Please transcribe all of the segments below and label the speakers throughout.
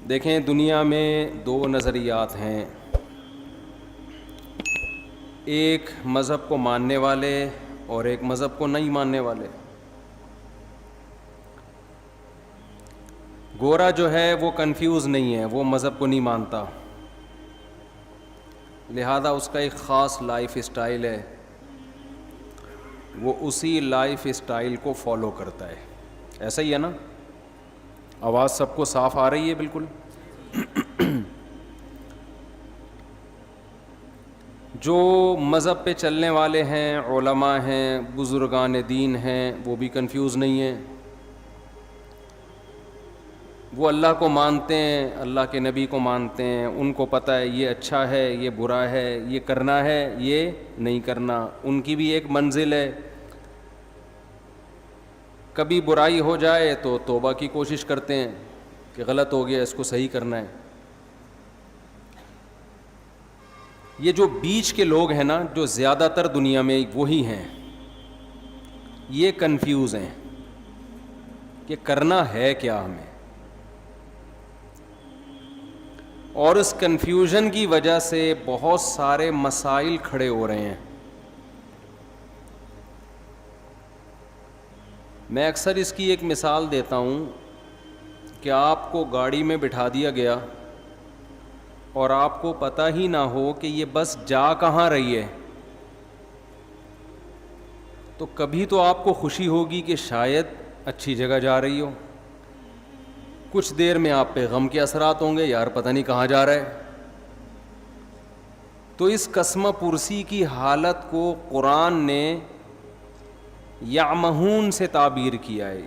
Speaker 1: دیکھیں دنیا میں دو نظریات ہیں، ایک مذہب کو ماننے والے اور ایک مذہب کو نہیں ماننے والے۔ گورا جو ہے وہ کنفیوز نہیں ہے، وہ مذہب کو نہیں مانتا، لہذا اس کا ایک خاص لائف اسٹائل ہے، وہ اسی لائف اسٹائل کو فالو کرتا ہے۔ ایسا ہی ہے نا؟ آواز سب کو صاف آ رہی ہے؟ بالکل۔ جو مذہب پہ چلنے والے ہیں، علماء ہیں، بزرگان دین ہیں، وہ بھی کنفیوز نہیں ہیں، وہ اللہ کو مانتے ہیں، اللہ کے نبی کو مانتے ہیں، ان کو پتہ ہے یہ اچھا ہے، یہ برا ہے، یہ کرنا ہے، یہ نہیں کرنا۔ ان کی بھی ایک منزل ہے، کبھی برائی ہو جائے تو توبہ کی کوشش کرتے ہیں کہ غلط ہو گیا، اس کو صحیح کرنا ہے۔ یہ جو بیچ کے لوگ ہیں نا، جو زیادہ تر دنیا میں وہی ہیں، یہ کنفیوز ہیں کہ کرنا ہے کیا ہمیں، اور اس کنفیوژن کی وجہ سے بہت سارے مسائل کھڑے ہو رہے ہیں۔ میں اکثر اس کی ایک مثال دیتا ہوں کہ آپ کو گاڑی میں بٹھا دیا گیا اور آپ کو پتہ ہی نہ ہو کہ یہ بس جا کہاں رہی ہے، تو کبھی تو آپ کو خوشی ہوگی کہ شاید اچھی جگہ جا رہی ہو، کچھ دیر میں آپ پہ غم کے اثرات ہوں گے، یار پتہ نہیں کہاں جا رہا ہے۔ تو اس قسمہ پرسی کی حالت کو قرآن نے یعمہون سے تعبیر کیا ہے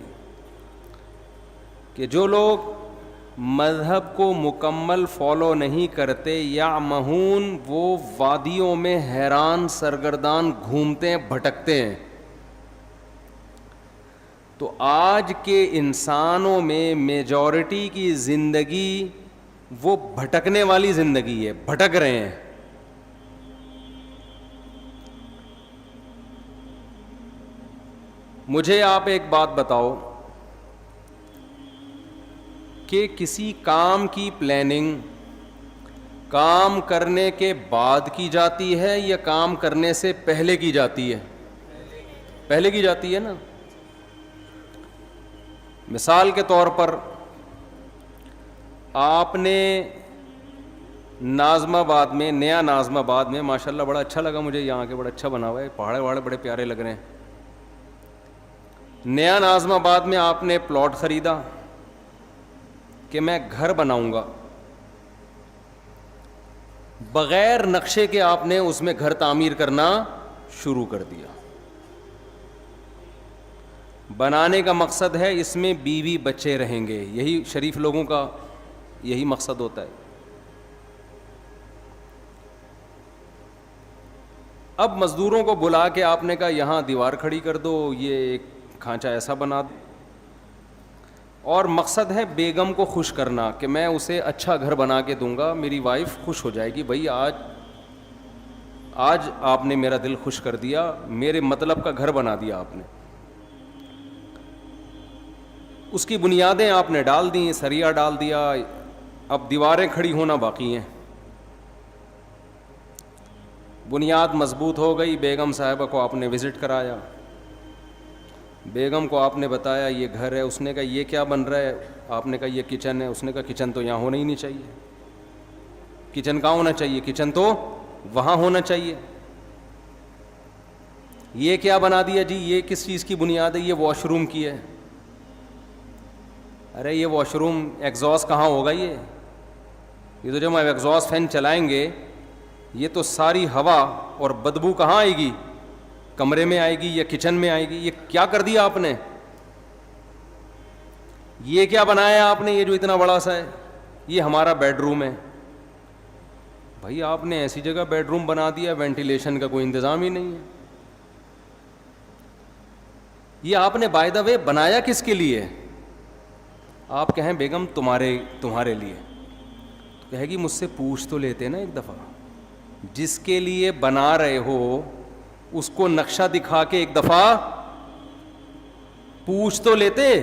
Speaker 1: کہ جو لوگ مذہب کو مکمل فالو نہیں کرتے، یعمہون، وہ وادیوں میں حیران سرگردان گھومتے ہیں، بھٹکتے ہیں۔ تو آج کے انسانوں میں میجورٹی کی زندگی وہ بھٹکنے والی زندگی ہے، بھٹک رہے ہیں۔ مجھے آپ ایک بات بتاؤ کہ کسی کام کی پلاننگ کام کرنے کے بعد کی جاتی ہے یا کام کرنے سے پہلے کی جاتی ہے؟ پہلے کی جاتی ہے نا۔ مثال کے طور پر آپ نے ناظم آباد میں، نیا ناظم آباد میں، ماشاءاللہ بڑا اچھا لگا مجھے، یہاں کے بڑا اچھا بنا ہوا ہے، پہاڑے وہاڑے بڑے پیارے لگ رہے ہیں۔ نیا ناظم آباد میں آپ نے پلاٹ خریدا کہ میں گھر بناؤں گا، بغیر نقشے کے آپ نے اس میں گھر تعمیر کرنا شروع کر دیا۔ بنانے کا مقصد ہے اس میں بیوی بچے رہیں گے، یہی شریف لوگوں کا یہی مقصد ہوتا ہے۔ اب مزدوروں کو بلا کے آپ نے کہا یہاں دیوار کھڑی کر دو، یہ ایک کھانچہ ایسا بنا دو، اور مقصد ہے بیگم کو خوش کرنا کہ میں اسے اچھا گھر بنا کے دوں گا، میری وائف خوش ہو جائے گی، بھائی آج آپ نے میرا دل خوش کر دیا، میرے مطلب کا گھر بنا دیا آپ نے۔ اس کی بنیادیں آپ نے ڈال دیں، سریا ڈال دیا، اب دیواریں کھڑی ہونا باقی ہیں۔ بنیاد مضبوط ہو گئی، بیگم صاحبہ کو آپ نے وزٹ کرایا، بیگم کو آپ نے بتایا یہ گھر ہے، اس نے کہا یہ کیا بن رہا ہے، آپ نے کہا یہ کچن ہے، اس نے کہا کچن تو یہاں ہونا ہی نہیں چاہیے، کچن کہاں ہونا چاہیے، کچن تو وہاں ہونا چاہیے۔ یہ کیا بنا دیا جی، یہ کس چیز کی بنیاد ہے، یہ واش روم کی ہے۔ ارے یہ واش روم ایگزاسٹ کہاں ہوگا، یہ تو جب ہم ایگزاسٹ فین چلائیں گے یہ تو ساری ہوا اور بدبو کہاں آئے گی، کمرے میں آئے گی یا کچن میں آئے گی۔ یہ کیا کر دیا آپ نے، یہ کیا بنایا آپ نے، یہ جو اتنا بڑا سا ہے یہ ہمارا بیڈ روم ہے۔ بھائی آپ نے ایسی جگہ بیڈ روم بنا دیا وینٹیلیشن کا کوئی انتظام ہی نہیں ہے۔ یہ آپ نے بائی دا وے بنایا کس کے لیے، آپ کہیں بیگم تمہارے لیے، تو کہے گی مجھ سے پوچھ تو لیتے نا ایک دفعہ، جس کے لیے بنا رہے ہو اس کو نقشہ دکھا کے ایک دفعہ پوچھ تو لیتے۔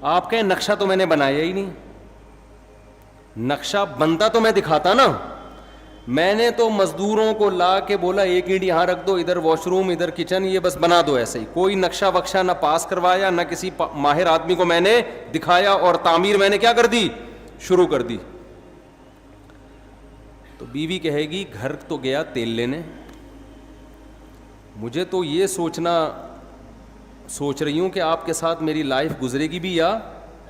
Speaker 1: آپ کہیں نقشہ تو میں نے بنایا ہی نہیں، نقشہ بنتا تو میں دکھاتا نا. میں نے تو مزدوروں کو لا کے بولا ایک اینٹ یہاں رکھ دو, ادھر واش روم, ادھر کچن, یہ بس بنا دو ایسے ہی. کوئی نقشہ وقشہ نہ پاس کروایا, نہ کسی ماہر آدمی کو میں نے دکھایا, اور تعمیر میں نے کیا کر دی, شروع کر دی. تو بیوی کہے گی گھر تو گیا تیل لینے, مجھے تو یہ سوچ رہی ہوں کہ آپ کے ساتھ میری لائف گزرے گی بھی یا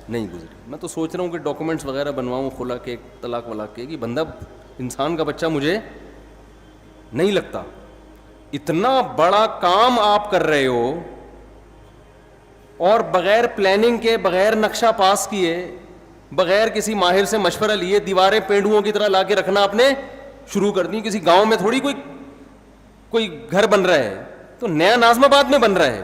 Speaker 1: نہیں گزرے. میں تو سوچ رہا ہوں کہ ڈاکومنٹس وغیرہ بنواؤں, خلا کے, طلاق ولاق کے, کہ بندہ انسان کا بچہ مجھے نہیں لگتا. اتنا بڑا کام آپ کر رہے ہو اور بغیر پلاننگ کے, بغیر نقشہ پاس کیے, بغیر کسی ماہر سے مشورہ لیے دیواریں پینڈوؤں کی طرح لا کے رکھنا آپ نے شروع کر دی. کسی گاؤں میں تھوڑی کوئی گھر بن رہا ہے, تو نیا ناظم آباد میں بن رہا ہے.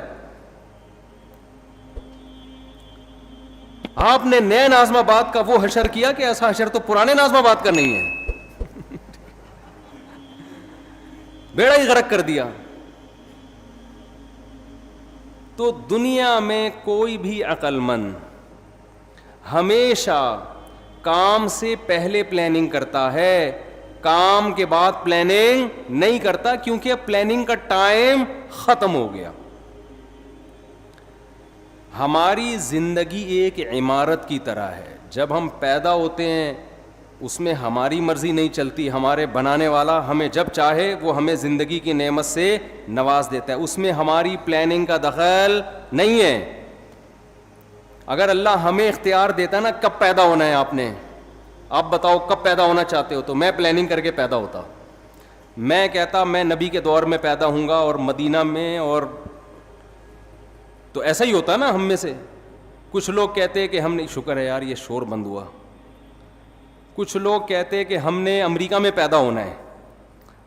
Speaker 1: آپ نے نئے ناظم آباد کا وہ حشر کیا کہ ایسا حشر تو پرانے ناظم آباد کا نہیں ہے. بیڑا ہی غرق کر دیا. تو دنیا میں کوئی بھی عقل مند ہمیشہ کام سے پہلے پلاننگ کرتا ہے, کام کے بعد پلاننگ نہیں کرتا, کیونکہ اب پلاننگ کا ٹائم ختم ہو گیا. ہماری زندگی ایک عمارت کی طرح ہے. جب ہم پیدا ہوتے ہیں اس میں ہماری مرضی نہیں چلتی, ہمارے بنانے والا ہمیں جب چاہے وہ ہمیں زندگی کی نعمت سے نواز دیتا ہے, اس میں ہماری پلاننگ کا دخل نہیں ہے. اگر اللہ ہمیں اختیار دیتا نا کب پیدا ہونا ہے, آپ نے, آپ بتاؤ کب پیدا ہونا چاہتے ہو, تو میں پلاننگ کر کے پیدا ہوتا. میں کہتا میں نبی کے دور میں پیدا ہوں گا اور مدینہ میں, اور تو ایسا ہی ہوتا نا. ہم میں سے کچھ لوگ کہتے کہ ہم نے, شکر ہے یار یہ شور بند ہوا, کچھ لوگ کہتے کہ ہم نے امریکہ میں پیدا ہونا ہے.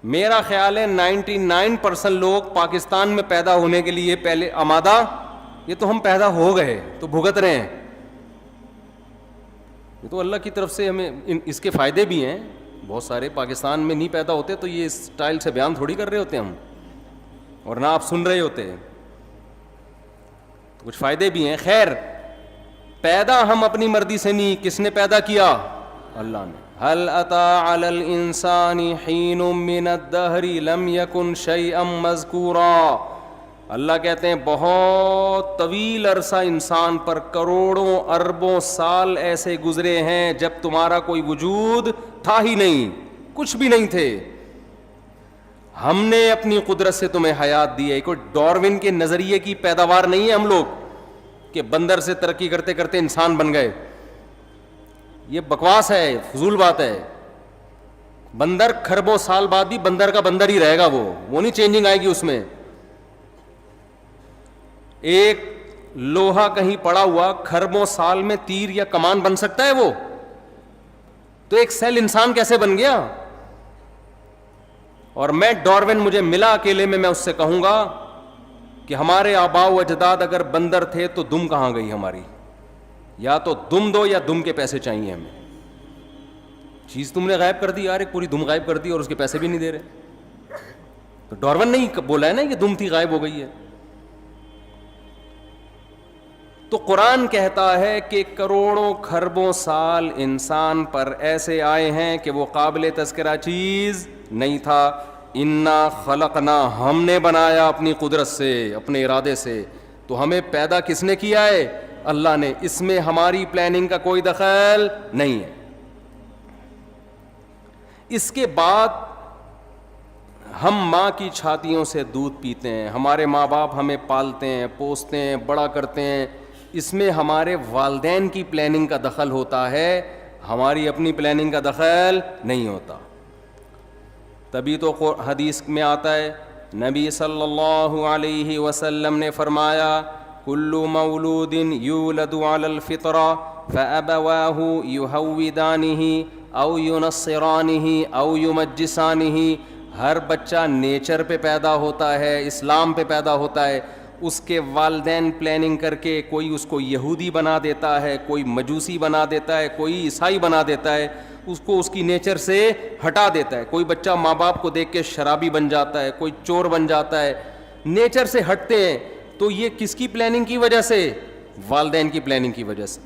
Speaker 1: میرا خیال ہے 99% لوگ پاکستان میں پیدا ہونے کے لیے پہلے آمادہ, یہ تو ہم پیدا ہو گئے تو بھگت رہے ہیں. یہ تو اللہ کی طرف سے ہمیں اس کے فائدے بھی ہیں بہت سارے. پاکستان میں نہیں پیدا ہوتے تو یہ اسٹائل سے بیان تھوڑی کر رہے ہوتے ہم, اور نہ آپ سن رہے ہوتے, تو کچھ فائدے بھی ہیں. خیر, پیدا ہم اپنی مرضی سے نہیں, کس نے پیدا کیا, اللہ نے. هل اتى على الانسان حين من الدهر لم يكن شيئا مذكورا. اللہ کہتے ہیں بہت طویل عرصہ انسان پر, کروڑوں اربوں سال ایسے گزرے ہیں جب تمہارا کوئی وجود تھا ہی نہیں, کچھ بھی نہیں تھے. ہم نے اپنی قدرت سے تمہیں حیات دی ہے. کوئی ڈاروین کے نظریے کی پیداوار نہیں ہے ہم لوگ کہ بندر سے ترقی کرتے کرتے انسان بن گئے. یہ بکواس ہے, فضول بات ہے. بندر کھربوں سال بعد بھی بندر کا بندر ہی رہے گا, وہ نہیں چینجنگ آئے گی اس میں. ایک لوہا کہیں پڑا ہوا کھربوں سال میں تیر یا کمان بن سکتا ہے وہ, تو ایک سیل انسان کیسے بن گیا. اور میں ڈاروین مجھے ملا اکیلے میں اس سے کہوں گا کہ ہمارے آباء و اجداد اگر بندر تھے تو دم کہاں گئی ہماری, یا تو دم دو یا دم کے پیسے چاہیے ہمیں. چیز تم نے غائب کر دی یار, ایک پوری دم غائب کر دی اور اس کے پیسے بھی نہیں دے رہے. تو ڈاروین نہیں بولا ہے نا کہ دم تھی غائب ہو گئی ہے. تو قرآن کہتا ہے کہ کروڑوں کھربوں سال انسان پر ایسے آئے ہیں کہ وہ قابل تذکرہ چیز نہیں تھا. انا خلقنا, ہم نے بنایا اپنی قدرت سے, اپنے ارادے سے. تو ہمیں پیدا کس نے کیا ہے, اللہ نے. اس میں ہماری پلاننگ کا کوئی دخل نہیں ہے. اس کے بعد ہم ماں کی چھاتیوں سے دودھ پیتے ہیں, ہمارے ماں باپ ہمیں پالتے ہیں, پوستے ہیں, بڑا کرتے ہیں. اس میں ہمارے والدین کی پلاننگ کا دخل ہوتا ہے, ہماری اپنی پلاننگ کا دخل نہیں ہوتا. تبھی تو حدیث میں آتا ہے, نبی صلی اللہ علیہ وسلم نے فرمایا کل مولود یولد علی الفطرہ فابواہ یہودانہ او ینصرانہ او یمجسانہ. ہر بچہ نیچر پہ پیدا ہوتا ہے, اسلام پہ پیدا ہوتا ہے. اس کے والدین پلاننگ کر کے کوئی اس کو یہودی بنا دیتا ہے, کوئی مجوسی بنا دیتا ہے, کوئی عیسائی بنا دیتا ہے, اس کو اس کی نیچر سے ہٹا دیتا ہے. کوئی بچہ ماں باپ کو دیکھ کے شرابی بن جاتا ہے, کوئی چور بن جاتا ہے, نیچر سے ہٹتے ہیں. تو یہ کس کی پلاننگ کی وجہ سے, والدین کی پلاننگ کی وجہ سے.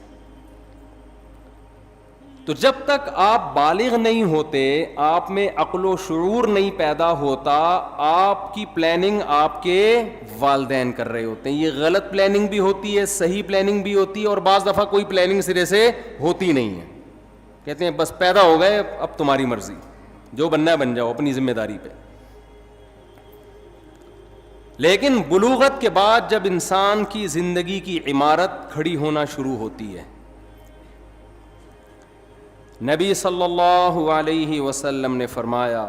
Speaker 1: تو تو جب تک آپ بالغ نہیں ہوتے، آپ میں عقل و شعور نہیں پیدا ہوتا، آپ کی پلاننگ آپ کے والدین کر رہے ہوتے ہیں. یہ غلط پلاننگ بھی ہوتی ہے، صحیح پلاننگ بھی ہوتی ہے، اور بعض دفعہ کوئی پلاننگ سرے سے ہوتی نہیں ہے. کہتے ہیں بس پیدا ہو گئے، اب تمہاری مرضی، جو بننا ہے بن جاؤ اپنی ذمہ داری پہ. لیکن بلوغت کے بعد جب انسان کی زندگی کی عمارت کھڑی ہونا شروع ہوتی ہے، نبی صلی اللہ علیہ وسلم نے فرمایا،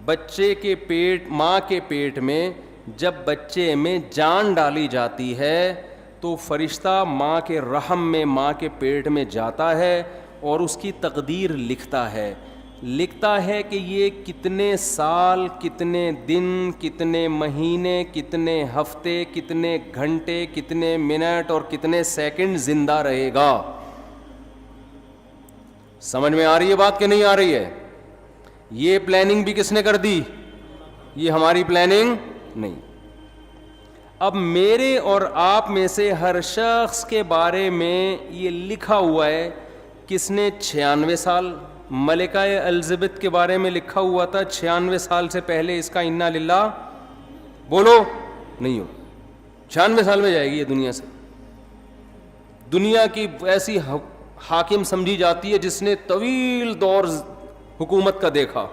Speaker 1: بچے کے پیٹ، ماں کے پیٹ میں جب بچے میں جان ڈالی جاتی ہے تو فرشتہ ماں کے رحم میں، ماں کے پیٹ میں جاتا ہے اور اس کی تقدیر لکھتا ہے کہ یہ کتنے سال، کتنے دن، کتنے مہینے، کتنے ہفتے، کتنے گھنٹے، کتنے منٹ اور کتنے سیکنڈ زندہ رہے گا. سمجھ میں آ رہی ہے بات کہ نہیں آ رہی ہے؟ یہ پلاننگ بھی کس نے کر دی؟ یہ ہماری پلاننگ نہیں. اب میرے اور آپ میں سے ہر شخص کے بارے میں یہ لکھا ہوا ہے. کس نے 96 سال، ملکہ الزبتھ کے بارے میں لکھا ہوا تھا 96 سال سے پہلے اس کا انا للہ بولو نہیں ہو. 96 سال میں جائے گی یہ دنیا سے. دنیا کی ایسی حاکم سمجھی جاتی ہے جس نے طویل دور حکومت کا دیکھا.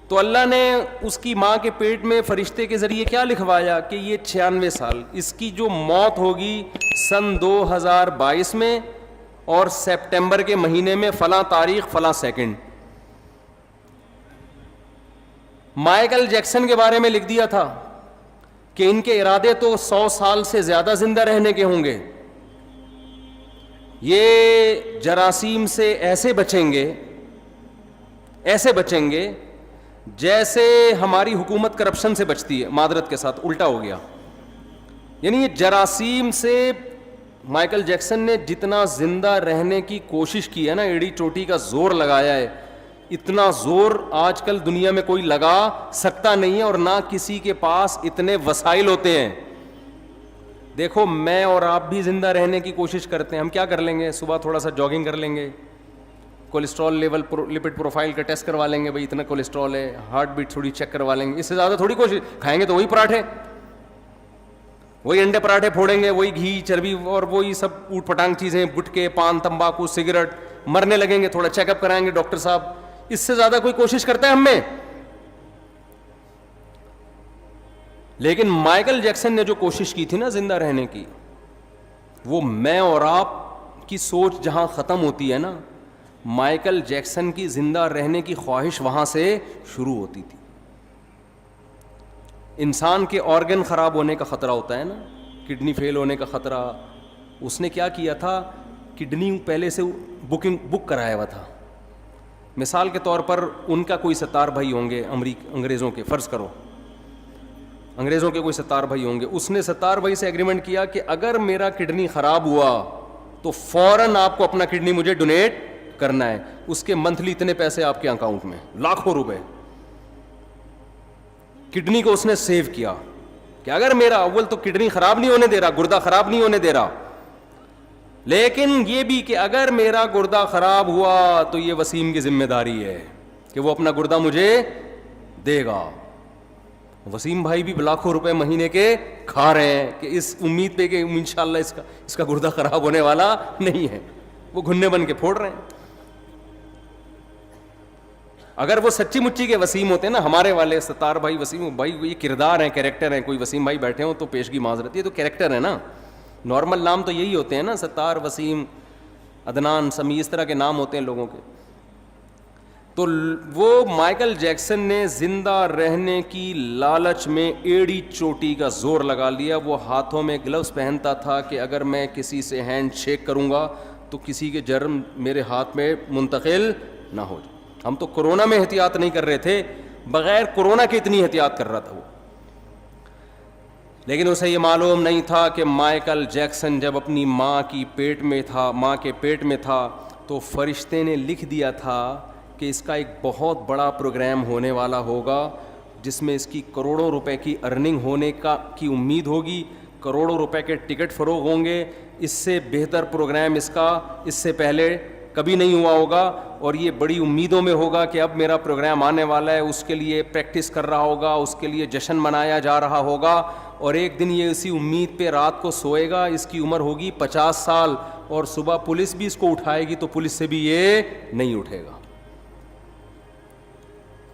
Speaker 1: تو اللہ نے اس کی ماں کے پیٹ میں فرشتے کے ذریعے کیا لکھوایا کہ یہ 96 سال، اس کی جو موت ہوگی سن 2022 میں اور سپٹمبر کے مہینے میں فلاں تاریخ فلاں سیکنڈ. مائیکل جیکسن کے بارے میں لکھ دیا تھا کہ ان کے ارادے تو 100 سال سے زیادہ زندہ رہنے کے ہوں گے. یہ جراثیم سے ایسے بچیں گے جیسے ہماری حکومت کرپشن سے بچتی ہے. معذرت کے ساتھ الٹا ہو گیا. یعنی یہ جراثیم سے مائیکل جیکسن نے جتنا زندہ رہنے کی کوشش کی ہے نا، ایڑی چوٹی کا زور لگایا ہے، اتنا زور آج کل دنیا میں کوئی لگا سکتا نہیں ہے، اور نہ کسی کے پاس اتنے وسائل ہوتے ہیں. دیکھو میں اور آپ بھی زندہ رہنے کی کوشش کرتے ہیں. ہم کیا کر لیں گے؟ صبح تھوڑا سا جاگنگ کر لیں گے، کولیسٹرول لیول، لپڈ پروفائل کا ٹیسٹ کروا لیں گے، بھائی اتنا کولیسٹرول ہے، ہارٹ بیٹ تھوڑی چیک کروا لیں گے. اس سے زیادہ تھوڑی کوشش. کھائیں گے تو وہی پراٹھے، وہی انڈے پراٹھے پھوڑیں گے، وہی گھی چربی اور وہی سب اوٹ پٹانگ چیزیں، گٹکے، پان، تمباکو، سگریٹ. مرنے لگیں گے، تھوڑا چیک اپ کرائیں گے ڈاکٹر صاحب. اس سے زیادہ کوئی کوشش کرتا ہے ہم میں؟ لیکن مائیکل جیکسن نے جو کوشش کی تھی نا زندہ رہنے کی، وہ میں اور آپ کی سوچ جہاں ختم ہوتی ہے نا، مائیکل جیکسن کی زندہ رہنے کی خواہش وہاں سے شروع ہوتی تھی. انسان کے آرگن خراب ہونے کا خطرہ ہوتا ہے نا، کڈنی فیل ہونے کا خطرہ. اس نے کیا کیا تھا؟ کڈنی پہلے سے بک کرایا ہوا تھا. مثال کے طور پر ان کا کوئی 70 بھائی ہوں گے انگریزوں کے، فرض کرو انگریزوں کے کوئی 70 بھائی ہوں گے. اس نے 70 بھائی سے ایگریمنٹ کیا کہ اگر میرا کڈنی خراب ہوا تو فوراً آپ کو اپنا کڈنی مجھے ڈونیٹ کرنا ہے. اس کے منتھلی اتنے پیسے آپ کے اکاؤنٹ میں، لاکھوں روپے. کڈنی کو اس نے سیو کیا کہ اگر میرا اول تو کڈنی خراب نہیں ہونے دے رہا، گردہ خراب نہیں ہونے دے رہا، لیکن یہ بھی کہ اگر میرا گردہ خراب ہوا تو یہ وسیم کی ذمہ داری ہے کہ وہ اپنا گردہ مجھے دے گا. وسیم بھائی بھی لاکھوں روپے مہینے کے کھا رہے ہیں کہ اس امید پہ کہ انشاءاللہ اس کا گردہ خراب ہونے والا نہیں ہے. وہ گھنے بن کے پھوڑ رہے ہیں. اگر وہ سچی مچی کے وسیم ہوتے ہیں نا، ہمارے والے 70 بھائی وسیم بھائی، یہ کردار ہیں، کیریکٹر ہیں. کوئی وسیم بھائی بیٹھے ہوں تو پیشگی معذرت، یہ تو کیریکٹر ہے نا. نارمل نام تو یہی ہوتے ہیں نا، 70، وسیم، عدنان، سمی، اس طرح کے نام ہوتے ہیں لوگوں کے. تو وہ مائیکل جیکسن نے زندہ رہنے کی لالچ میں ایڑی چوٹی کا زور لگا لیا. وہ ہاتھوں میں گلوز پہنتا تھا کہ اگر میں کسی سے ہینڈ شیک کروں گا تو کسی کے جرم میرے ہاتھ میں منتقل نہ ہو جائے. ہم تو کورونا میں احتیاط نہیں کر رہے تھے، بغیر کورونا کے اتنی احتیاط کر رہا تھا وہ. لیکن اسے یہ معلوم نہیں تھا کہ مائیکل جیکسن جب اپنی ماں کے پیٹ میں تھا تو فرشتے نے لکھ دیا تھا کہ اس کا ایک بہت بڑا پروگرام ہونے والا ہوگا جس میں اس کی کروڑوں روپے کی ارننگ ہونے کی امید ہوگی، کروڑوں روپے کے ٹکٹ فروغ ہوں گے. اس سے بہتر پروگرام اس کا اس سے پہلے کبھی نہیں ہوا ہوگا, اور یہ بڑی امیدوں میں ہوگا کہ اب میرا پروگرام آنے والا ہے, اس کے لیے پریکٹس کر رہا ہوگا, اس کے لیے جشن منایا جا رہا ہوگا, اور ایک دن یہ اسی امید پہ رات کو سوئے گا. اس کی عمر ہوگی 50 سال, اور صبح پولیس بھی اس کو اٹھائے گی تو پولیس سے بھی یہ نہیں اٹھے گا.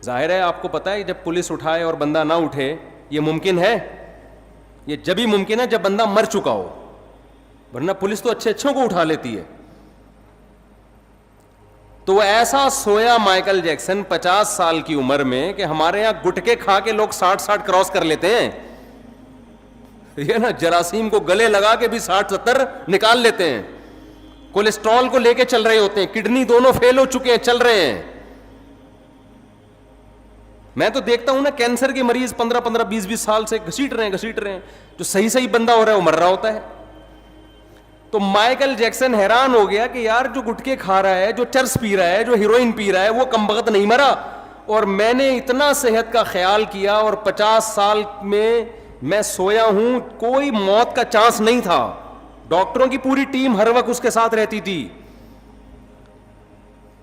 Speaker 1: ظاہر ہے آپ کو پتا ہے جب پولیس اٹھائے اور بندہ نہ اٹھے, یہ ممکن ہے؟ یہ جبھی ممکن ہے جب بندہ مر چکا ہو, ورنہ پولیس تو اچھے اچھوں کو اٹھا لیتی ہے. تو ایسا سویا مائیکل جیکسن 50 سال کی عمر میں کہ ہمارے یہاں گٹکے کھا کے لوگ 60 کراس کر لیتے ہیں, یہ نا جراثیم کو گلے لگا کے بھی 60-70 نکال لیتے ہیں. کولیسٹرول کو لے کے چل رہے ہوتے ہیں, کڈنی دونوں فیل ہو چکے ہیں, چل رہے ہیں. میں تو دیکھتا ہوں نا کینسر کے مریض 15 20 سال سے گھسیٹ رہے ہیں, جو صحیح بندہ ہو رہا ہے وہ مر رہا ہوتا ہے. تو مائیکل جیکسن حیران ہو گیا کہ یار جو گٹکے کھا رہا ہے, جو چرس پی رہا ہے, جو ہیروئن پی رہا ہے, وہ کمبخت نہیں مرا, اور میں نے اتنا صحت کا خیال کیا, اور 50 سال میں سویا ہوں, کوئی موت کا چانس نہیں تھا. ڈاکٹروں کی پوری ٹیم ہر وقت اس کے ساتھ رہتی تھی.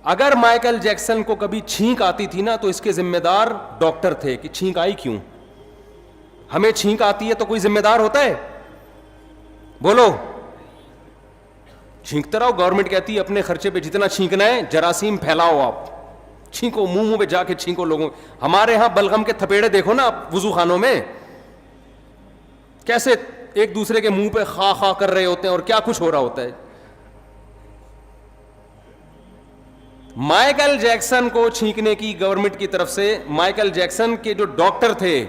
Speaker 1: اگر مائیکل جیکسن کو کبھی چھینک آتی تھی نا تو اس کے ذمہ دار ڈاکٹر تھے کہ چھینک آئی کیوں. ہمیں چھینک آتی ہے تو کوئی ذمہ دار ہوتا ہے؟ بولو. چھینکتا رہو, گورنمنٹ کہتی ہے اپنے خرچے پہ جتنا چھینکنا ہے جراثیم پھیلاؤ, آپ چھینکو, منہ پہ جا کے چھینکو لوگوں. ہمارے ہاں بلغم کے تھپیڑے دیکھو نا آپ وضو خانوں میں, کیسے ایک دوسرے کے منہ پہ خا خا کر رہے ہوتے ہیں اور کیا کچھ ہو رہا ہوتا ہے. مائیکل جیکسن کو چھینکنے کی گورنمنٹ کی طرف سے, مائیکل جیکسن کے جو ڈاکٹر تھے,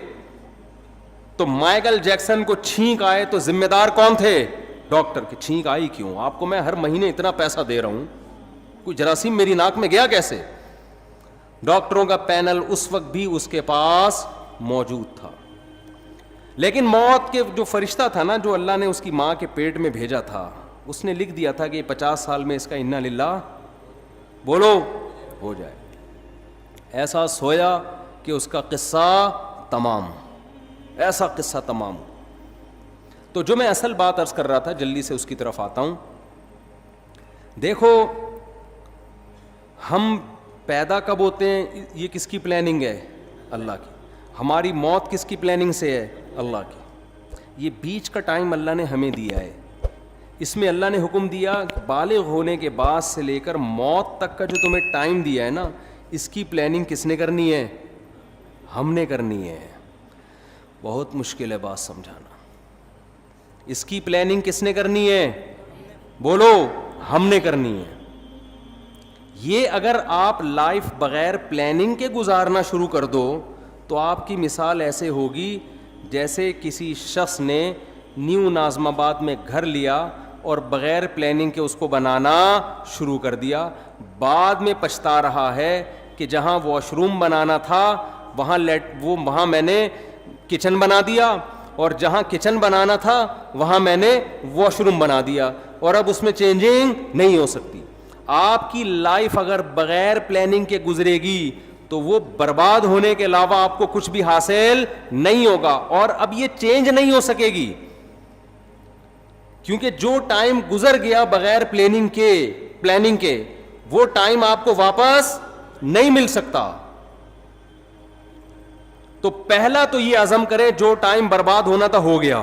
Speaker 1: تو مائیکل جیکسن کو چھینک آئے تو ذمہ دار کون تھے؟ ڈاکٹر. کی چھینک آئی کیوں؟ آپ کو میں ہر مہینے اتنا پیسہ دے رہا ہوں, کوئی جراثیم میری ناک میں گیا کیسے؟ ڈاکٹروں کا پینل اس وقت بھی اس کے پاس موجود تھا. لیکن موت کے جو فرشتہ تھا نا, جو اللہ نے اس کی ماں کے پیٹ میں بھیجا تھا, اس نے لکھ دیا تھا کہ 50 سال میں اس کا انا للہ بولو ہو جائے. ایسا سویا کہ اس کا قصہ تمام, ایسا قصہ تمام. تو جو میں اصل بات عرض کر رہا تھا, جلدی سے اس کی طرف آتا ہوں. دیکھو ہم پیدا کب ہوتے ہیں, یہ کس کی پلاننگ ہے؟ اللہ کی. ہماری موت کس کی پلاننگ سے ہے؟ اللہ کی. یہ بیچ کا ٹائم اللہ نے ہمیں دیا ہے, اس میں اللہ نے حکم دیا بالغ ہونے کے بعد سے لے کر موت تک کا جو تمہیں ٹائم دیا ہے نا, اس کی پلاننگ کس نے کرنی ہے؟ ہم نے کرنی ہے. بہت مشکل ہے بات سمجھانا. اس کی پلاننگ کس نے کرنی ہے؟ بولو. ہم نے کرنی ہے. یہ اگر آپ لائف بغیر پلاننگ کے گزارنا شروع کر دو تو آپ کی مثال ایسے ہوگی جیسے کسی شخص نے نیو ناظم آباد میں گھر لیا اور بغیر پلاننگ کے اس کو بنانا شروع کر دیا. بعد میں پچھتا رہا ہے کہ جہاں واش روم بنانا تھا وہاں میں نے کچن بنا دیا, اور جہاں کچن بنانا تھا وہاں میں نے واش روم بنا دیا, اور اب اس میں چینجنگ نہیں ہو سکتی. آپ کی لائف اگر بغیر پلاننگ کے گزرے گی تو وہ برباد ہونے کے علاوہ آپ کو کچھ بھی حاصل نہیں ہوگا, اور اب یہ چینج نہیں ہو سکے گی, کیونکہ جو ٹائم گزر گیا بغیر پلاننگ کے وہ ٹائم آپ کو واپس نہیں مل سکتا. تو پہلا تو یہ عزم کرے جو ٹائم برباد ہونا تھا ہو گیا,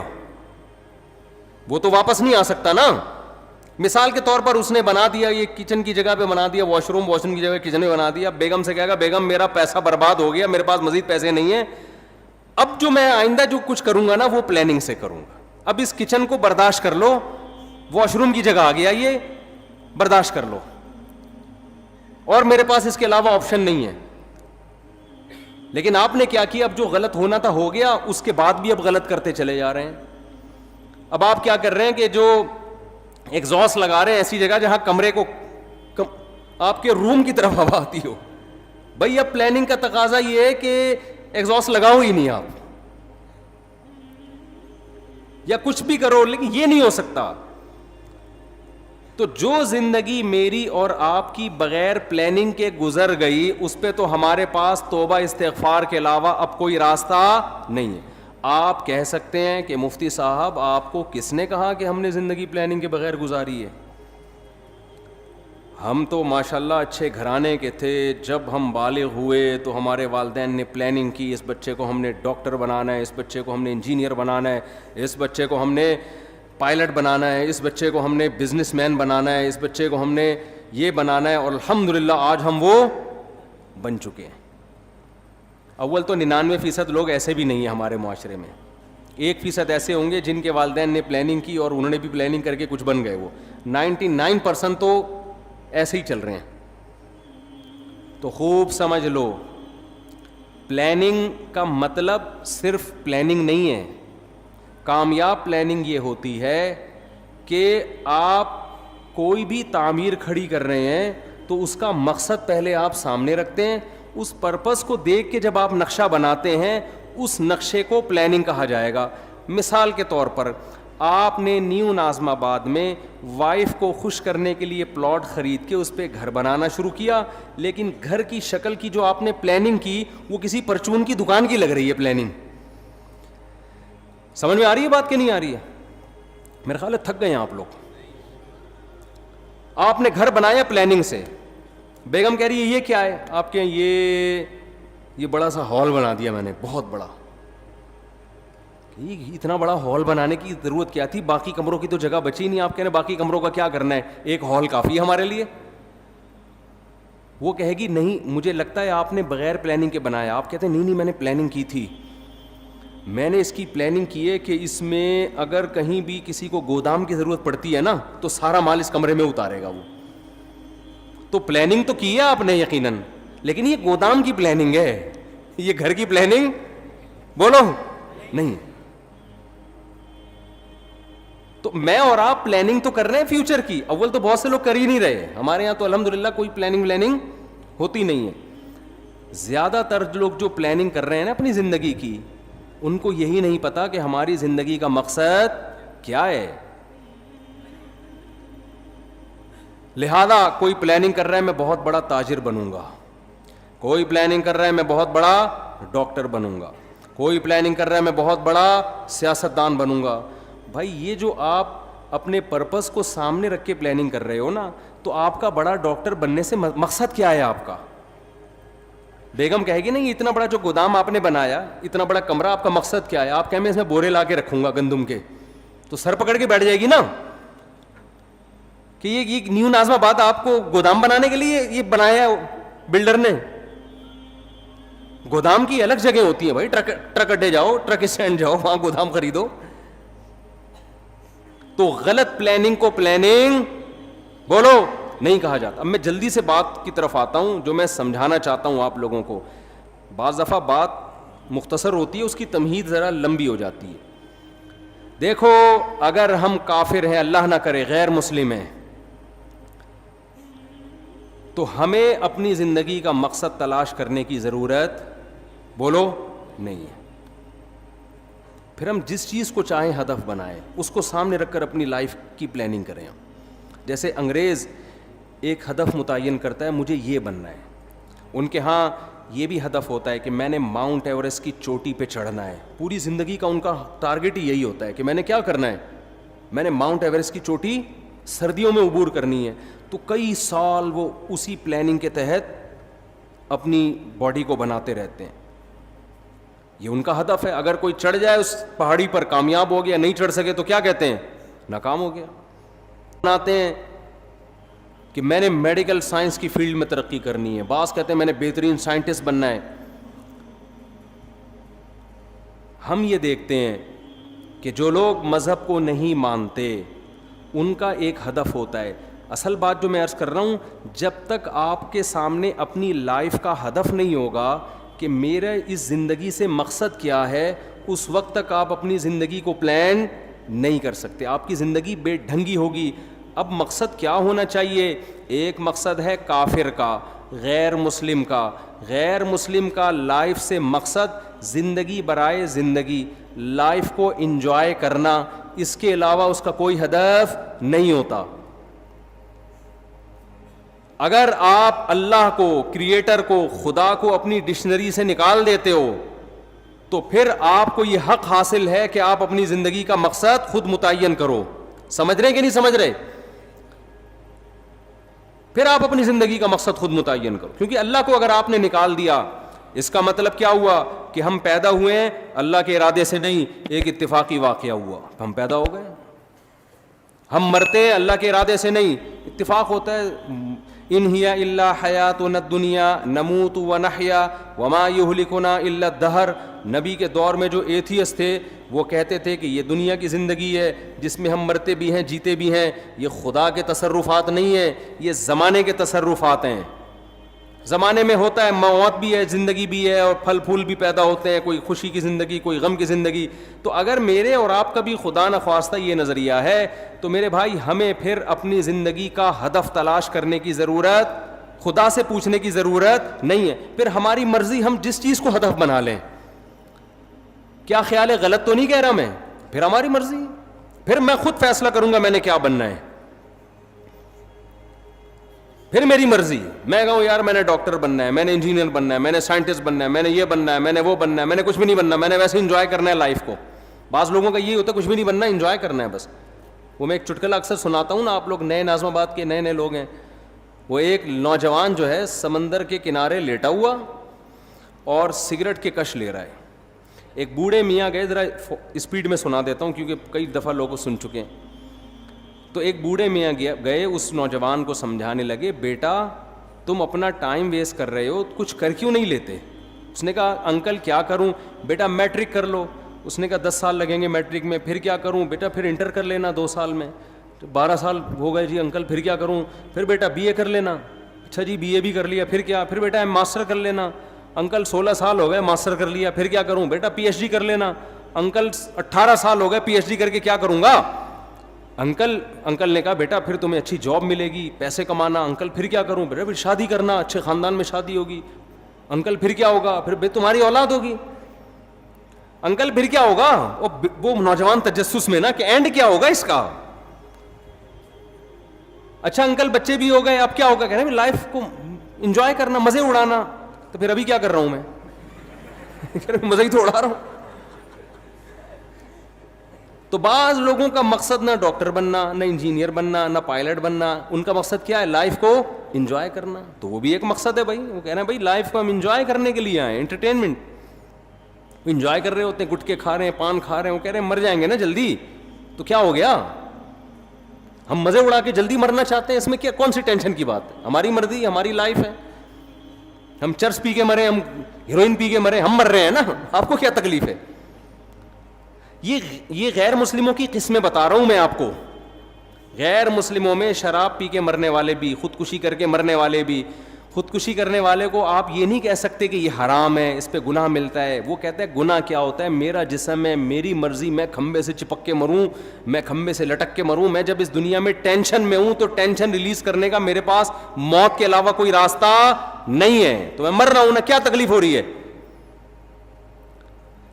Speaker 1: وہ تو واپس نہیں آ سکتا نا. مثال کے طور پر اس نے بنا دیا, یہ کچن کی جگہ پہ بنا دیا واش روم کی جگہ کچن میں بنا دیا. بیگم سے کہے گا بیگم میرا پیسہ برباد ہو گیا, میرے پاس مزید پیسے نہیں ہیں, اب جو میں آئندہ جو کچھ کروں گا نا وہ پلاننگ سے کروں گا. اب اس کچن کو برداشت کر لو, واش روم کی جگہ آ گیا, یہ برداشت کر لو, اور میرے پاس اس کے علاوہ آپشن نہیں ہے. لیکن آپ نے کیا کیا, اب جو غلط ہونا تھا ہو گیا, اس کے بعد بھی اب غلط کرتے چلے جا رہے ہیں. اب آپ کیا کر رہے ہیں کہ جو ایگزاسٹ لگا رہے ہیں ایسی جگہ جہاں کمرے کو آپ کے روم کی طرف ہوا آتی ہو. بھائی اب پلاننگ کا تقاضا یہ ہے کہ ایگزاسٹ لگاؤ ہی نہیں آپ, یا کچھ بھی کرو, لیکن یہ نہیں ہو سکتا. تو جو زندگی میری اور آپ کی بغیر پلاننگ کے گزر گئی, اس پہ تو ہمارے پاس توبہ استغفار کے علاوہ اب کوئی راستہ نہیں ہے. آپ کہہ سکتے ہیں کہ مفتی صاحب آپ کو کس نے کہا کہ ہم نے زندگی پلاننگ کے بغیر گزاری ہے؟ ہم تو ماشاءاللہ اچھے گھرانے کے تھے. جب ہم بالغ ہوئے تو ہمارے والدین نے پلاننگ کی, اس بچے کو ہم نے ڈاکٹر بنانا ہے, اس بچے کو ہم نے انجینئر بنانا ہے, اس بچے کو ہم نے پائلٹ بنانا ہے, اس بچے کو ہم نے بزنس مین بنانا ہے, اس بچے کو ہم نے یہ بنانا ہے, اور الحمدللہ آج ہم وہ بن چکے ہیں. اول تو 99% لوگ ایسے بھی نہیں ہیں ہمارے معاشرے میں. 1% ایسے ہوں گے جن کے والدین نے پلاننگ کی اور انہوں نے بھی پلاننگ کر کے کچھ بن گئے. وہ 99% تو ایسے ہی چل رہے ہیں. تو خوب سمجھ لو, پلاننگ کا مطلب صرف پلاننگ نہیں ہے. کامیاب پلاننگ یہ ہوتی ہے کہ آپ کوئی بھی تعمیر کھڑی کر رہے ہیں تو اس کا مقصد پہلے آپ سامنے رکھتے ہیں. اس پرپس کو دیکھ کے جب آپ نقشہ بناتے ہیں, اس نقشے کو پلاننگ کہا جائے گا. مثال کے طور پر آپ نے نیو ناظم آباد میں وائف کو خوش کرنے کے لیے پلاٹ خرید کے اس پہ گھر بنانا شروع کیا, لیکن گھر کی شکل کی جو آپ نے پلاننگ کی وہ کسی پرچون کی دکان کی لگ رہی ہے پلاننگ. سمجھ میں آ رہی ہے بات کہ نہیں آ رہی ہے؟ میرے خیال ہے تھک گئے ہیں آپ لوگ. آپ نے گھر بنایا پلاننگ سے, بیگم کہہ رہی ہے یہ کیا ہے آپ کے, یہ بڑا سا ہال بنا دیا میں نے, بہت بڑا. اتنا بڑا ہال بنانے کی ضرورت کیا تھی, باقی کمروں کی تو جگہ بچی نہیں. آپ کہہ رہے باقی کمروں کا کیا کرنا ہے, ایک ہال کافی ہے ہمارے لیے. وہ کہے گی نہیں مجھے لگتا ہے آپ نے بغیر پلاننگ کے بنایا. آپ کہتے ہیں نہیں میں نے پلاننگ کی تھی. میں نے اس کی پلاننگ کی ہے کہ اس میں اگر کہیں بھی کسی کو گودام کی ضرورت پڑتی ہے نا تو سارا مال اس کمرے میں اتارے گا وہ. تو پلاننگ تو کی ہے آپ نے یقیناً, لیکن یہ گودام کی پلاننگ ہے, یہ گھر کی پلاننگ بولو نہیں. تو میں اور آپ پلاننگ تو کر رہے ہیں فیوچر کی. اول تو بہت سے لوگ کر ہی نہیں رہے. ہمارے یہاں تو الحمدللہ کوئی پلاننگ ہوتی نہیں ہے. زیادہ تر لوگ جو پلاننگ کر رہے ہیں نا اپنی زندگی کی, ان کو یہی نہیں پتا کہ ہماری زندگی کا مقصد کیا ہے. لہذا کوئی پلاننگ کر رہا ہے میں بہت بڑا تاجر بنوں گا, کوئی پلاننگ کر رہا ہے میں بہت بڑا ڈاکٹر بنوں گا, کوئی پلاننگ کر رہا ہے میں بہت بڑا سیاستدان بنوں گا. بھائی یہ جو آپ اپنے پرپس کو سامنے رکھ کے پلاننگ کر رہے ہو نا, تو آپ کا بڑا ڈاکٹر بننے سے مقصد کیا ہے آپ کا؟ بیگم کہے گی نہیں اتنا بڑا جو گودام آپ نے بنایا, اتنا بڑا کمرہ, آپ کا مقصد کیا ہے؟ آپ کہیں میں اس میں بورے لا کے رکھوں گا گندم کے, تو سر پکڑ کے بیٹھ جائے گی نا کہ یہ نیو ناظم آباد آپ کو گودام بنانے کے لیے یہ بنایا بلڈر نے. گودام کی الگ جگہ ہوتی ہے بھائی, ٹرک اڈے جاؤ, ٹرک اسٹینڈ جاؤ, وہاں گودام خریدو. تو غلط پلاننگ کو پلاننگ بولو نہیں کہا جاتا. اب میں جلدی سے بات کی طرف آتا ہوں جو میں سمجھانا چاہتا ہوں آپ لوگوں کو. بعض دفعہ بات مختصر ہوتی ہے, اس کی تمہید ذرا لمبی ہو جاتی ہے. دیکھو اگر ہم کافر ہیں, اللہ نہ کرے غیر مسلم ہیں, تو ہمیں اپنی زندگی کا مقصد تلاش کرنے کی ضرورت بولو نہیں ہے. پھر ہم جس چیز کو چاہیں ہدف بنائیں, اس کو سامنے رکھ کر اپنی لائف کی پلاننگ کریں. جیسے انگریز ایک ہدف متعین کرتا ہے مجھے یہ بننا ہے, ان کے ہاں یہ بھی ہدف ہوتا ہے کہ میں نے ماؤنٹ ایوریسٹ کی چوٹی پہ چڑھنا ہے. پوری زندگی کا ان کا ٹارگٹ ہی یہی ہوتا ہے کہ میں نے کیا کرنا ہے, میں نے ماؤنٹ ایوریسٹ کی چوٹی سردیوں میں عبور کرنی ہے. تو کئی سال وہ اسی پلاننگ کے تحت اپنی باڈی کو بناتے رہتے ہیں. یہ ان کا ہدف ہے. اگر کوئی چڑھ جائے اس پہاڑی پر, کامیاب ہو گیا, نہیں چڑھ سکے تو کیا کہتے ہیں, ناکام ہو گیا. بناتے ہیں کہ میں نے میڈیکل سائنس کی فیلڈ میں ترقی کرنی ہے, بعض کہتے ہیں میں نے بہترین سائنٹسٹ بننا ہے. ہم یہ دیکھتے ہیں کہ جو لوگ مذہب کو نہیں مانتے ان کا ایک ہدف ہوتا ہے. اصل بات جو میں عرض کر رہا ہوں, جب تک آپ کے سامنے اپنی لائف کا ہدف نہیں ہوگا کہ میرا اس زندگی سے مقصد کیا ہے, اس وقت تک آپ اپنی زندگی کو پلان نہیں کر سکتے. آپ کی زندگی بے ڈھنگی ہوگی. اب مقصد کیا ہونا چاہیے؟ ایک مقصد ہے کافر کا, غیر مسلم کا. غیر مسلم کا لائف سے مقصد زندگی برائے زندگی, لائف کو انجوائے کرنا, اس کے علاوہ اس کا کوئی ہدف نہیں ہوتا. اگر آپ اللہ کو, کریٹر کو, خدا کو اپنی ڈکشنری سے نکال دیتے ہو تو پھر آپ کو یہ حق حاصل ہے کہ آپ اپنی زندگی کا مقصد خود متعین کرو. سمجھ رہے کہ نہیں سمجھ رہے؟ پھر آپ اپنی زندگی کا مقصد خود متعین کرو, کیونکہ اللہ کو اگر آپ نے نکال دیا, اس کا مطلب کیا ہوا کہ ہم پیدا ہوئے ہیں اللہ کے ارادے سے نہیں, ایک اتفاقی واقعہ ہوا, ہم پیدا ہو گئے. ہم مرتے ہیں اللہ کے ارادے سے نہیں, اتفاق ہوتا ہے. ان ہی الا حیاتنا الدنیا نموت ونحیا وما یہلکنا الا الدہر. نبی کے دور میں جو ایتھیس تھے وہ کہتے تھے کہ یہ دنیا کی زندگی ہے جس میں ہم مرتے بھی ہیں جیتے بھی ہیں, یہ خدا کے تصرفات نہیں ہیں, یہ زمانے کے تصرفات ہیں. زمانے میں ہوتا ہے موت بھی ہے, زندگی بھی ہے, اور پھل پھول بھی پیدا ہوتے ہیں, کوئی خوشی کی زندگی, کوئی غم کی زندگی. تو اگر میرے اور آپ کا بھی خدا نخواستہ یہ نظریہ ہے تو میرے بھائی ہمیں پھر اپنی زندگی کا ہدف تلاش کرنے کی ضرورت, خدا سے پوچھنے کی ضرورت نہیں ہے. پھر ہماری مرضی, ہم جس چیز کو ہدف بنا لیں. کیا خیال ہے, غلط تو نہیں کہہ رہا میں؟ پھر ہماری مرضی, پھر میں خود فیصلہ کروں گا میں نے کیا بننا ہے, پھر میری مرضی. میں کہوں یار میں نے ڈاکٹر بننا ہے, میں نے انجینئر بننا ہے, میں نے سائنٹسٹ بننا ہے, میں نے یہ بننا ہے, میں نے وہ بننا ہے, میں نے کچھ بھی نہیں بننا, میں نے ویسے انجوائے کرنا ہے لائف کو. بعض لوگوں کا یہ ہوتا ہے کچھ بھی نہیں بننا, انجوائے کرنا ہے بس. وہ میں ایک چٹکلا اکثر سناتا ہوں نا, آپ لوگ نئے ناظم آباد کے نئے لوگ ہیں. وہ ایک نوجوان جو ہے سمندر کے کنارے لیٹا ہوا اور سگریٹ کے کش لے رہا ہے. ایک بوڑھے میاں گئے, ذرا اسپیڈ میں سنا دیتا ہوں کیونکہ کئی دفعہ لوگ سن چکے ہیں. تو ایک بوڑھے میاں گئے اس نوجوان کو سمجھانے لگے, بیٹا تم اپنا ٹائم ویسٹ کر رہے ہو, کچھ کر کیوں نہیں لیتے؟ اس نے کہا انکل کیا کروں؟ بیٹا میٹرک کر لو. اس نے کہا 10 سال لگیں گے میٹرک میں. پھر کیا کروں؟ بیٹا پھر انٹر کر لینا 2 سال میں. 12 سال ہو گئے جی انکل, پھر کیا کروں؟ پھر بیٹا بی اے کر لینا. اچھا جی بی اے بھی کر لیا, پھر کیا؟ پھر بیٹا ماسٹر کر لینا. انکل 16 سال ہو گئے ماسٹر کر لیا, پھر کیا کروں؟ بیٹا پی ایچ ڈی کر لینا. انکل 18 سال ہو گئے پی ایچ ڈی کر کے کیا کروں گا؟ انکل نے کہا بیٹا پھر تمہیں اچھی جاب ملے گی, پیسے کمانا. انکل پھر کیا کروں؟ بیٹا پھر شادی کرنا, اچھے خاندان میں شادی ہوگی. انکل پھر کیا ہوگا؟ پھر تمہاری اولاد ہوگی. انکل پھر کیا ہوگا؟ وہ نوجوان تجسس میں نا کہ اینڈ کیا ہوگا اس کا. اچھا انکل بچے بھی ہو گئے, اب کیا ہوگا؟ کہہ رہے ہیں لائف کو انجوائے کرنا, مزے اڑانا. تو پھر ابھی کیا کر رہا ہوں میں؟ مزے ہی تو اڑا رہا ہوں. تو بعض لوگوں کا مقصد نہ ڈاکٹر بننا, نہ انجینئر بننا, نہ پائلٹ بننا. ان کا مقصد کیا ہے؟ لائف کو انجوائے کرنا. تو وہ بھی ایک مقصد ہے بھائی. وہ کہہ رہے ہیں بھائی لائف کو ہم انجوائے کرنے کے لیے آئے, انٹرٹینمنٹ. انجوائے کر رہے ہوتے ہیں, گٹکے کھا رہے ہیں, پان کھا رہے ہیں. وہ کہہ رہے ہیں مر جائیں گے نا جلدی, تو کیا ہو گیا؟ ہم مزے اڑا کے جلدی مرنا چاہتے ہیں, اس میں کیا کون سی ٹینشن کی بات ہے؟ ہماری مرضی, ہماری لائف ہے. ہم چرس پی کے مرے, ہم ہیروئن پی کے مرے, ہم مر رہے ہیں نا, آپ کو کیا تکلیف ہے؟ یہ غیر مسلموں کی قسمیں بتا رہا ہوں میں آپ کو. غیر مسلموں میں شراب پی کے مرنے والے بھی, خودکشی کر کے مرنے والے بھی. خودکشی کرنے والے کو آپ یہ نہیں کہہ سکتے کہ یہ حرام ہے, اس پہ گناہ ملتا ہے. وہ کہتا ہے گناہ کیا ہوتا ہے؟ میرا جسم ہے, میری مرضی, میں کھمبے سے چپک کے مروں, میں کھمبے سے لٹک کے مروں. میں جب اس دنیا میں ٹینشن میں ہوں تو ٹینشن ریلیز کرنے کا میرے پاس موت کے علاوہ کوئی راستہ نہیں ہے, تو میں مر رہا ہوں نا, کیا تکلیف ہو رہی ہے؟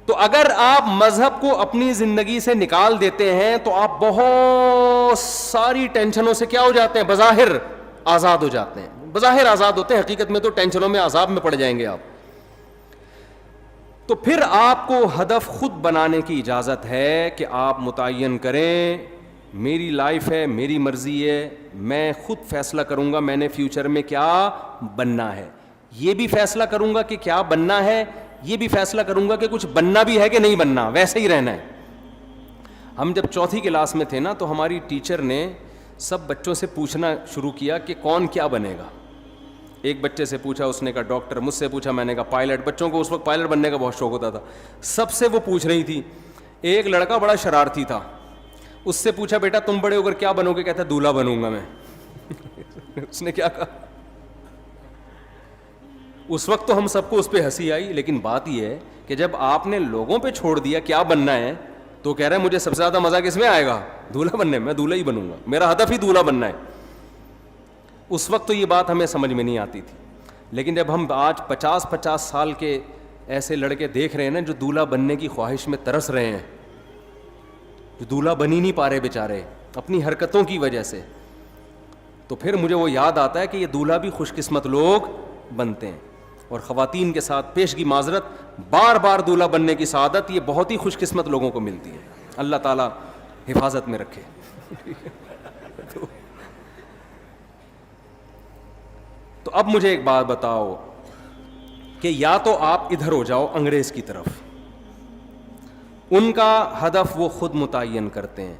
Speaker 1: تو اگر آپ مذہب کو اپنی زندگی سے نکال دیتے ہیں تو آپ بہت ساری ٹینشنوں سے کیا ہو جاتے ہیں؟ بظاہر آزاد ہو جاتے ہیں. بظاہر آزاد ہوتے ہیں, حقیقت میں تو ٹینشنوں میں, عذاب میں پڑ جائیں گے آپ. تو پھر آپ کو ہدف خود بنانے کی اجازت ہے کہ آپ متعین کریں میری لائف ہے, میری مرضی ہے, میں خود فیصلہ کروں گا میں نے فیوچر میں کیا بننا ہے. یہ بھی فیصلہ کروں گا کہ کیا بننا ہے, یہ بھی فیصلہ کروں گا کہ کچھ بننا بھی ہے کہ نہیں بننا, ویسے ہی رہنا ہے. ہم جب 4تھی کلاس میں تھے نا تو ہماری ٹیچر نے سب بچوں سے پوچھنا شروع کیا کہ کون کیا بنے گا. ایک بچے سے پوچھا, اس نے کہا ڈاکٹر. مجھ سے پوچھا, میں نے کہا پائلٹ. بچوں کو اس وقت پائلٹ بننے کا بہت شوق ہوتا تھا. سب سے وہ پوچھ رہی تھی. ایک لڑکا بڑا شرارتی تھا, اس سے پوچھا بیٹا تم بڑے ہو کر کیا بنو گے؟ کہتا دولہا بنوں گا میں. اس نے کیا کہا؟ اس وقت تو ہم سب کو اس پہ ہنسی آئی, لیکن بات یہ ہے کہ جب آپ نے لوگوں پہ چھوڑ دیا کیا بننا ہے تو کہہ رہے ہیں مجھے سب سے زیادہ مزہ کس میں آئے گا؟ دولہا بننے میں. دولہا ہی بنوں گا, میرا ہدف ہی دولہا بننا ہے. اس وقت تو یہ بات ہمیں سمجھ میں نہیں آتی تھی, لیکن جب ہم آج 50 سال کے ایسے لڑکے دیکھ رہے ہیں نا جو دولہا بننے کی خواہش میں ترس رہے ہیں, جو دولہا بن ہی نہیں پا رہے بیچارے اپنی حرکتوں کی وجہ سے, تو پھر مجھے وہ یاد آتا ہے کہ یہ دولہا بھی خوش قسمت لوگ بنتے ہیں. اور خواتین کے ساتھ پیشگی معذرت, بار بار دولہا بننے کی سعادت یہ بہت ہی خوش قسمت لوگوں کو ملتی ہے. اللہ تعالیٰ حفاظت میں رکھے. تو اب مجھے ایک بات بتاؤ کہ یا تو آپ ادھر ہو جاؤ انگریز کی طرف، ان کا ہدف وہ خود متعین کرتے ہیں،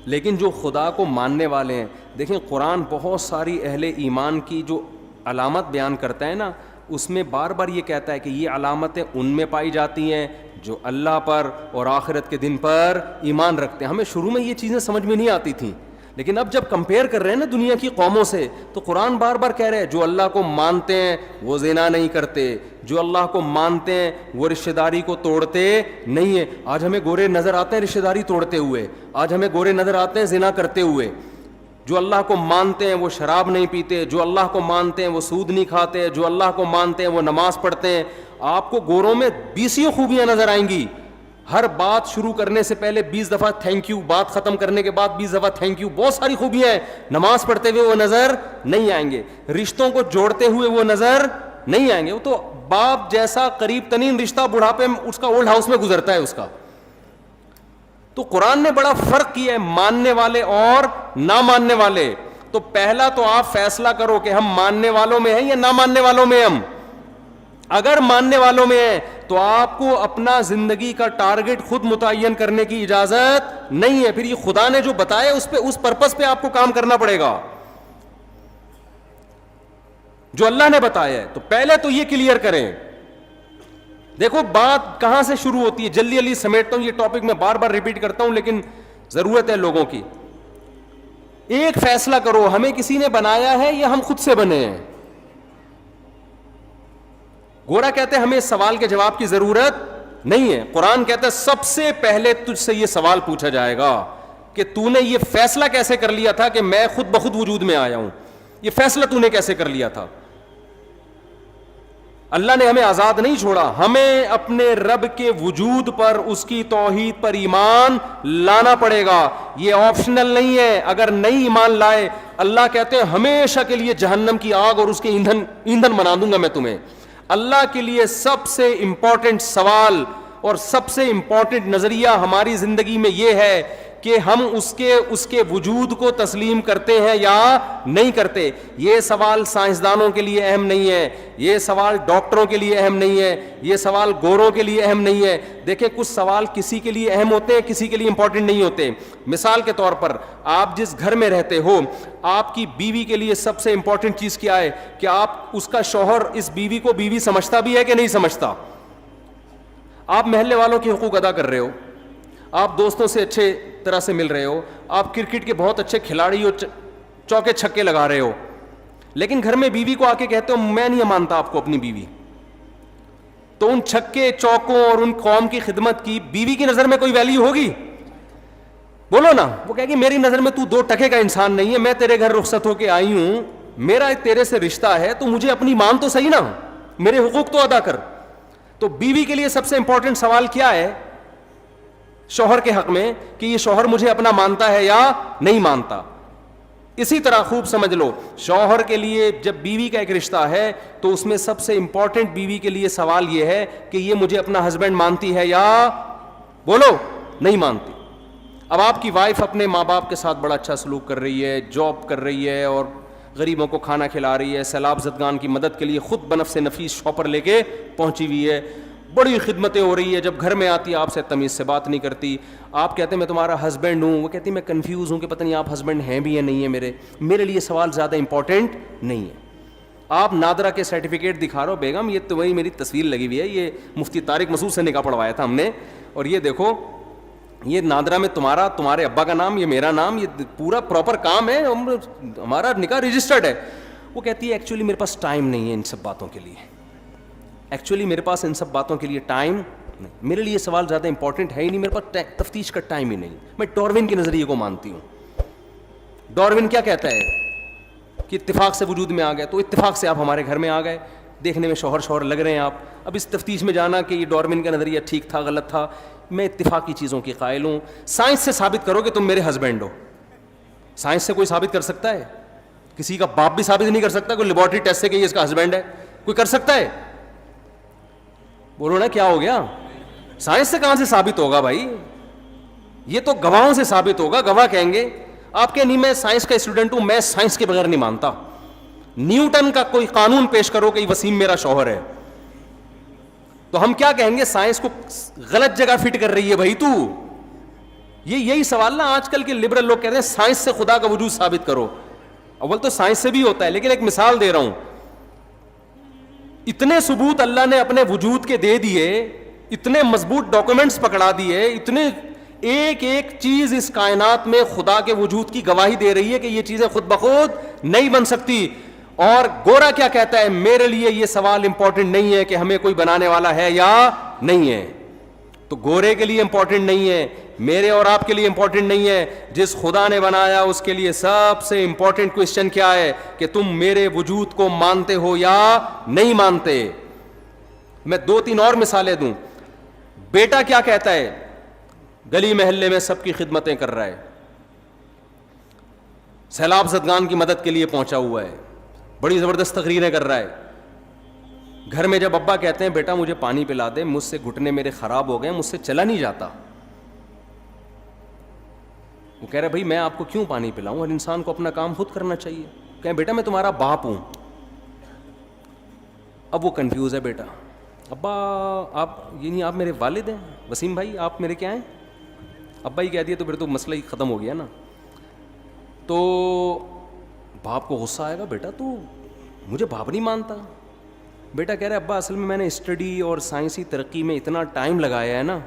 Speaker 1: لیکن جو خدا کو ماننے والے ہیں، دیکھیں قرآن بہت ساری اہل ایمان کی جو علامت بیان کرتا ہے نا، اس میں بار بار یہ کہتا ہے کہ یہ علامتیں ان میں پائی جاتی ہیں جو اللہ پر اور آخرت کے دن پر ایمان رکھتے ہیں۔ ہمیں شروع میں یہ چیزیں سمجھ میں نہیں آتی تھیں، لیکن اب جب کمپیئر کر رہے ہیں نا دنیا کی قوموں سے، تو قرآن بار بار کہہ رہے ہیں جو اللہ کو مانتے ہیں وہ زنا نہیں کرتے، جو اللہ کو مانتے ہیں وہ رشتہ داری کو توڑتے نہیں ہیں۔ آج ہمیں گورے نظر آتے ہیں رشتہ داری توڑتے ہوئے، آج ہمیں گورے نظر آتے ہیں زنا کرتے ہوئے۔ جو اللہ کو مانتے ہیں وہ شراب نہیں پیتے، جو اللہ کو مانتے ہیں وہ سود نہیں کھاتے، جو اللہ کو مانتے ہیں وہ نماز پڑھتے ہیں۔ آپ کو گوروں میں 20 خوبیاں نظر آئیں گی، ہر بات شروع کرنے سے پہلے 20 دفعہ تھینک یو، بات ختم کرنے کے بعد 20 دفعہ تھینک یو، بہت ساری خوبیاں ہیں۔ نماز پڑھتے ہوئے وہ نظر نہیں آئیں گے، رشتوں کو جوڑتے ہوئے وہ نظر نہیں آئیں گے۔ وہ تو باپ جیسا قریب ترین رشتہ بڑھاپے میں اس کا اولڈ ہاؤس میں گزرتا ہے اس کا۔ تو قرآن نے بڑا فرق کیا ہے ماننے والے اور نہ ماننے والے۔ تو پہلا تو آپ فیصلہ کرو کہ ہم ماننے والوں میں ہیں یا نہ ماننے والوں میں ہم۔ اگر ماننے والوں میں ہیں تو آپ کو اپنا زندگی کا ٹارگٹ خود متعین کرنے کی اجازت نہیں ہے، پھر یہ خدا نے جو بتایا اس پرپس پہ آپ کو کام کرنا پڑے گا جو اللہ نے بتایا ہے۔ تو پہلے تو یہ کلیئر کریں۔ دیکھو بات کہاں سے شروع ہوتی ہے، جلدی جلدی سمیٹتا ہوں، یہ ٹاپک میں بار بار ریپیٹ کرتا ہوں لیکن ضرورت ہے لوگوں کی۔ ایک فیصلہ کرو، ہمیں کسی نے بنایا ہے یا ہم خود سے بنے ہیں؟ گورا کہتے ہیں ہمیں اس سوال کے جواب کی ضرورت نہیں ہے۔ قرآن کہتا ہے سب سے پہلے تجھ سے یہ سوال پوچھا جائے گا کہ تو نے یہ فیصلہ کیسے کر لیا تھا کہ میں خود بخود وجود میں آیا ہوں، یہ فیصلہ تو نے کیسے کر لیا تھا؟ اللہ نے ہمیں آزاد نہیں چھوڑا، ہمیں اپنے رب کے وجود پر، اس کی توحید پر ایمان لانا پڑے گا، یہ آپشنل نہیں ہے۔ اگر نہیں ایمان لائے، اللہ کہتے ہیں ہمیشہ کے لیے جہنم کی آگ اور اس کے ایندھن بنا دوں گا میں تمہیں۔ اللہ کے لیے سب سے امپورٹنٹ سوال اور سب سے امپورٹنٹ نظریہ ہماری زندگی میں یہ ہے کہ ہم اس کے وجود کو تسلیم کرتے ہیں یا نہیں کرتے۔ یہ سوال سائنسدانوں کے لیے اہم نہیں ہے، یہ سوال ڈاکٹروں کے لیے اہم نہیں ہے، یہ سوال گوروں کے لیے اہم نہیں ہے۔ دیکھیں کچھ سوال کسی کے لیے اہم ہوتے ہیں، کسی کے لیے امپورٹنٹ نہیں ہوتے۔ مثال کے طور پر آپ جس گھر میں رہتے ہو، آپ کی بیوی کے لیے سب سے امپورٹنٹ چیز کیا ہے کہ آپ اس کا شوہر اس بیوی کو بیوی سمجھتا بھی ہے کہ نہیں سمجھتا؟ آپ محلے والوں کے حقوق ادا کر رہے ہو، آپ دوستوں سے اچھے طرح سے مل رہے ہو، آپ کرکٹ کے بہت اچھے کھلاڑی ہو، چوکے چھکے لگا رہے ہو، لیکن گھر میں بیوی کو آ کے کہتے ہو میں نہیں مانتا آپ کو اپنی بیوی، تو ان چھکے چوکوں اور ان قوم کی خدمت کی بیوی کی نظر میں کوئی ویلیو ہوگی؟ بولو نا۔ وہ کہے گی میری نظر میں تو 2 ٹکے کا انسان نہیں ہے، میں تیرے گھر رخصت ہو کے آئی ہوں، میرا تیرے سے رشتہ ہے، تو مجھے اپنی مان تو صحیح نا، میرے حقوق تو ادا کر۔ تو بیوی کے لیے سب سے امپورٹنٹ سوال کیا ہے شوہر کے حق میں کہ یہ شوہر مجھے اپنا مانتا ہے یا نہیں مانتا۔ اسی طرح خوب سمجھ لو، شوہر کے لیے جب بیوی کا ایک رشتہ ہے تو اس میں سب سے امپورٹنٹ بیوی کے لیے سوال یہ ہے کہ یہ مجھے اپنا ہسبینڈ مانتی ہے یا بولو نہیں مانتی۔ اب آپ کی وائف اپنے ماں باپ کے ساتھ بڑا اچھا سلوک کر رہی ہے، جاب کر رہی ہے اور غریبوں کو کھانا کھلا رہی ہے، سیلاب زدگان کی مدد کے لیے خود بنفس نفیس شاپر لے کے پہنچی ہوئی ہے، بڑی خدمتیں ہو رہی ہے، جب گھر میں آتی ہے آپ سے تمیز سے بات نہیں کرتی، آپ کہتے ہیں میں تمہارا ہسبینڈ ہوں، وہ کہتی ہے میں کنفیوز ہوں کہ پتہ نہیں آپ ہسبینڈ ہیں بھی یا نہیں ہیں، میرے لیے سوال زیادہ امپورٹنٹ نہیں ہے۔ آپ نادرا کے سرٹیفکیٹ دکھا رہے ہو، بیگم یہ تو وہی میری تصویر لگی ہوئی ہے، یہ مفتی طارق مسعود سے نکاح پڑھوایا تھا ہم نے، اور یہ دیکھو یہ نادرا میں تمہارے ابا کا نام، یہ میرا نام، یہ پورا پراپر کام ہے، ہمارا نکاح رجسٹرڈ ہے۔ وہ کہتی ہے ایکچولی میرے پاس ٹائم نہیں ہے ان سب باتوں کے لیے، ایکچولی میرے پاس ان سب باتوں کے لیے ٹائم نہیں، میرے لیے سوال زیادہ امپورٹنٹ ہے ہی نہیں، میرے پاس تفتیش کا ٹائم ہی نہیں۔ میں ڈاروین کے نظریے کو مانتی ہوں۔ ڈاروین کیا کہتا ہے کہ اتفاق سے وجود میں آ گئے، تو اتفاق سے آپ ہمارے گھر میں آ گئے، دیکھنے میں شوہر لگ رہے ہیں آپ، اب اس تفتیش میں جانا کہ یہ ڈاروین کا نظریہ ٹھیک تھا غلط تھا، میں اتفاقی چیزوں کی قائل ہوں۔ سائنس سے ثابت کرو کہ تم میرے ہسبینڈ ہو، سائنس سے کوئی ثابت کر سکتا ہے؟ کسی کا باپ بھی ثابت نہیں کر سکتا، کوئی لیبارٹری ٹیسٹ سے کہ یہ اس کا ہسبینڈ ہے، کوئی کر سکتا ہے؟ بولو نا کیا ہو گیا؟ سائنس سے کہاں سے ثابت ہوگا بھائی؟ یہ تو گواہوں سے ثابت ہوگا، گواہ کہیں گے۔ آپ کے نہیں میں سائنس کا اسٹوڈنٹ ہوں، میں سائنس کے بغیر نہیں مانتا، نیوٹن کا کوئی قانون پیش کرو کہ وسیم میرا شوہر ہے, تو ہم کیا کہیں گے؟ سائنس کو غلط جگہ فٹ کر رہی ہے بھائی تو. یہی سوال نا آج کل کے لبرل لوگ کہتے ہیں سائنس سے خدا کا وجود ثابت کرو. اول تو سائنس سے بھی ہوتا ہے, لیکن ایک مثال دے رہا ہوں. اتنے ثبوت اللہ نے اپنے وجود کے دے دیے, اتنے مضبوط ڈاکومنٹس پکڑا دیے, اتنے ایک ایک چیز اس کائنات میں خدا کے وجود کی گواہی دے رہی ہے کہ یہ چیزیں خود بخود نہیں بن سکتی. اور گورا کیا کہتا ہے؟ میرے لیے یہ سوال امپورٹنٹ نہیں ہے کہ ہمیں کوئی بنانے والا ہے یا نہیں ہے. تو گورے کے لیے امپورٹنٹ نہیں ہے, میرے اور آپ کے لیے امپورٹنٹ نہیں ہے. جس خدا نے بنایا اس کے لیے سب سے امپورٹنٹ کوشچن کیا ہے کہ تم میرے وجود کو مانتے ہو یا نہیں مانتے. میں 2-3 اور مثالیں دوں. بیٹا کیا کہتا ہے؟ گلی محلے میں سب کی خدمتیں کر رہا ہے, سیلاب زدگان کی مدد کے لیے پہنچا ہوا ہے, بڑی زبردست تقریریں کر رہا ہے. گھر میں جب ابا کہتے ہیں بیٹا مجھے پانی پلا دے, مجھ سے گھٹنے میرے خراب ہو گئے, مجھ سے چلا نہیں جاتا, وہ کہہ رہا بھائی میں آپ کو کیوں پانی پلاؤں, ہر انسان کو اپنا کام خود کرنا چاہیے. کہیں بیٹا میں تمہارا باپ ہوں. اب وہ کنفیوز ہے بیٹا, ابا آپ یعنی آپ میرے والد ہیں, وسیم بھائی آپ میرے کیا ہیں؟ ابا ہی کہہ دیا تو پھر تو مسئلہ ہی ختم ہو گیا نا. تو باپ کو غصہ آئے گا, بیٹا تو مجھے باپ نہیں مانتا. بیٹا کہہ رہا ہے ابا اصل میں نے اسٹڈی اور سائنسی ترقی میں اتنا ٹائم لگایا ہے نا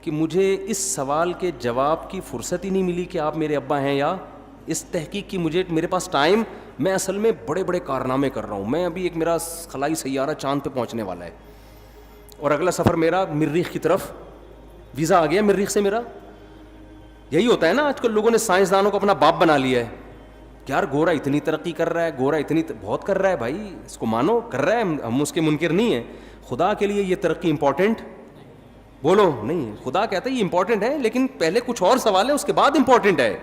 Speaker 1: کہ مجھے اس سوال کے جواب کی فرصت ہی نہیں ملی کہ آپ میرے ابا ہیں یا اس تحقیق کی میرے پاس ٹائم, میں اصل میں بڑے بڑے کارنامے کر رہا ہوں. میں ابھی ایک میرا خلائی سیارہ چاند پہ پہنچنے والا ہے اور اگلا سفر میرا مریخ کی طرف, ویزا آ گیا مریخ سے میرا. یہی ہوتا ہے نا آج کل لوگوں نے سائنسدانوں کو اپنا باپ بنا لیا ہے. یار گورا اتنی ترقی کر رہا ہے, گورا اتنی بہت کر رہا ہے, بھائی اس کو مانو, کر رہا ہے, ہم اس کے منکر نہیں ہیں. خدا کے لیے یہ ترقی امپورٹنٹ بولو نہیں ہے. خدا کہتا ہے یہ امپورٹنٹ ہے لیکن پہلے کچھ اور سوال ہے, اس کے بعد امپورٹنٹ ہے.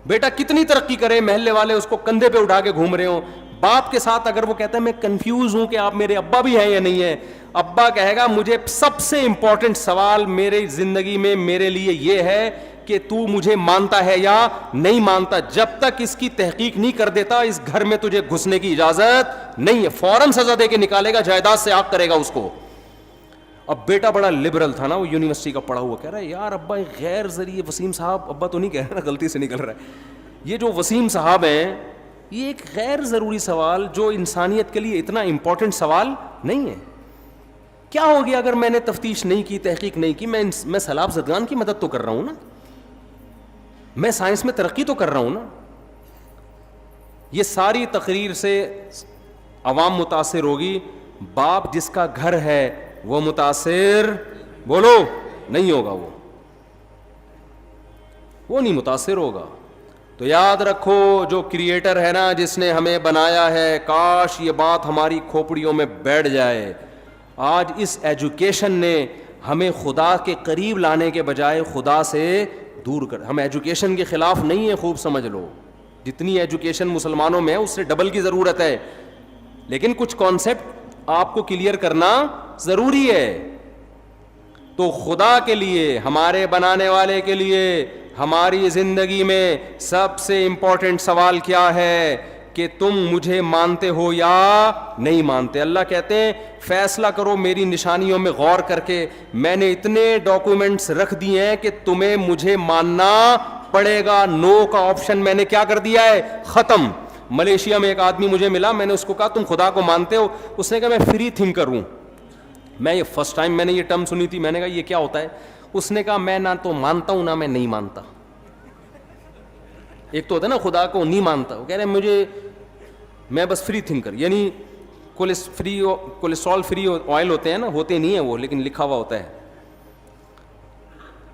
Speaker 1: بیٹا کتنی ترقی کرے, محلے والے اس کو کندھے پہ اٹھا کے گھوم رہے ہوں, باپ کے ساتھ اگر وہ کہتا ہے میں کنفیوز ہوں کہ آپ میرے ابا بھی ہیں یا نہیں ہیں, ابا کہے گا مجھے سب سے امپورٹنٹ سوال میری زندگی میں میرے لیے یہ ہے کہ تو مجھے مانتا ہے یا نہیں مانتا. جب تک اس کی تحقیق نہیں کر دیتا اس گھر میں تجھے گھسنے کی اجازت نہیں ہے. فوراً سزا دے کے نکالے گا, جائیداد سے آگ کرے گا اس کو. اب بیٹا بڑا لبرل تھا نا, وہ یونیورسٹی کا پڑھا ہوا, کہہ رہا ہے یار ابا ایک غیر ذریعے وسیم صاحب, ابا تو نہیں کہہ رہا, غلطی سے نکل رہا ہے, یہ جو وسیم صاحب ہیں یہ ایک غیر ضروری سوال جو انسانیت کے لیے اتنا امپورٹنٹ سوال نہیں ہے. کیا ہو گیا اگر میں نے تفتیش نہیں کی, تحقیق نہیں کی, میں سیلاب زدگان کی مدد تو کر رہا ہوں نا, میں سائنس میں ترقی تو کر رہا ہوں نا. یہ ساری تقریر سے عوام متاثر ہوگی, باپ جس کا گھر ہے وہ متاثر بولو نہیں ہوگا, وہ نہیں متاثر ہوگا. تو یاد رکھو جو کریٹر ہے نا, جس نے ہمیں بنایا ہے, کاش یہ بات ہماری کھوپڑیوں میں بیٹھ جائے. آج اس ایجوکیشن نے ہمیں خدا کے قریب لانے کے بجائے خدا سے دور کر. ہم ایجوکیشن کے خلاف نہیں ہیں, خوب سمجھ لو, جتنی ایجوکیشن مسلمانوں میں ہے اس سے ڈبل کی ضرورت ہے, لیکن کچھ کانسیپٹ آپ کو کلیئر کرنا ضروری ہے. تو خدا کے لیے, ہمارے بنانے والے کے لیے, ہماری زندگی میں سب سے امپورٹنٹ سوال کیا ہے کہ تم مجھے مانتے ہو یا نہیں مانتے. اللہ کہتے ہیں فیصلہ کرو میری نشانیوں میں غور کر کے, میں نے اتنے ڈاکومنٹس رکھ دیے ہیں کہ تمہیں مجھے ماننا پڑے گا. نو کا آپشن میں نے کیا کر دیا ہے, ختم. ملیشیا میں ایک آدمی مجھے ملا, میں نے اس کو کہا تم خدا کو مانتے ہو؟ اس نے کہا میں فری تھنکر ہوں. میں یہ فرسٹ ٹائم میں نے یہ ٹرم سنی تھی, میں نے کہا یہ کیا ہوتا ہے؟ اس نے کہا میں نہ تو مانتا ہوں نہ میں نہیں مانتا. ایک تو ہوتا ہے نا خدا کو نہیں مانتا, وہ کہہ رہے میں بس فری تھنکر, یعنی کولیسٹرول فری آئل ہوتے ہیں نا, ہوتے نہیں ہیں وہ, لیکن لکھا ہوا ہوتا ہے.